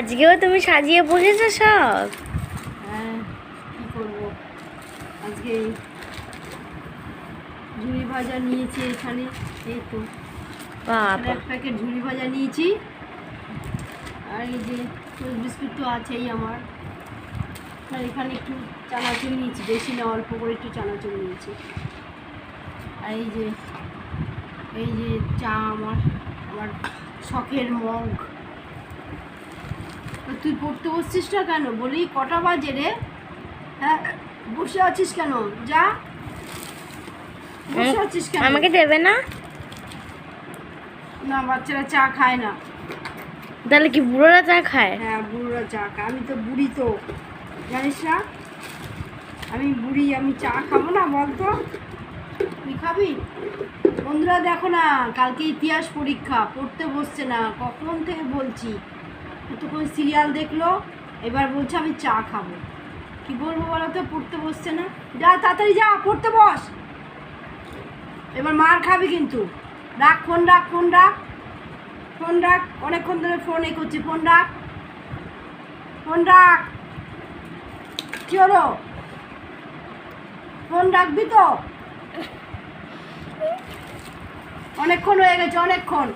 আজকেও তুমি সাজিয়ে বসেছো সব? হ্যাঁ, কী করবো, আজকে ঝুড়ি ভাজা নিয়েছি এখানে। এই তো এখানে এক প্যাকেট ঝুড়ি ভাজা নিয়েছি, আর এই যে টোস্ট বিস্কুট তো আছেই আমার। আর এখানে একটু চানাচুর নিয়েছি, বেশি না, অল্প করে একটু চানাচুর নিয়েছি। আর এই যে চা, আমার আমার শখের মগ। তুই পড়তে বসছিস না কেন? বলি কটা বাজে রে? হ্যাঁ, বসে আছিস কেন? যা, বসে আছিস কেন? আমাকে দেবে না? না, বাচ্চারা চা খায় না। তাহলে কি বুড়োরা চা খায়? হ্যাঁ, বুড়োরা চা খায়। আমি তো বুড়ি, তো জানিস না? আমি বুড়ি, আমি চা খাবো না বলতো? তুই খাবি? বন্ধুরা দেখো না, কালকে ইতিহাস পরীক্ষা, পড়তে বসছে না, কখন থেকে বলছি। এতক্ষণ সিরিয়াল দেখলো, এবার বলছে আমি চা খাবো। কি বলবো বলো তো, পড়তে বসছে না। যা তাড়াতাড়ি যা, পড়তে বস। এবার মার খাবি কিন্তু। রাখ ফোন, রাখ ফোন, রাখ ফোন, রাখ। অনেকক্ষণ ধরে ফোন করছি, ফোন রাখ, ফোন রাখ। কি হলো, ফোন রাখবি তো? অনেকক্ষণ হয়ে গেছে, অনেকক্ষণ।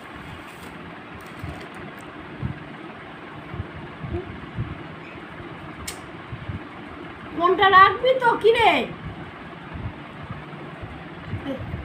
ফোনটা রাখবি তো? কি রে?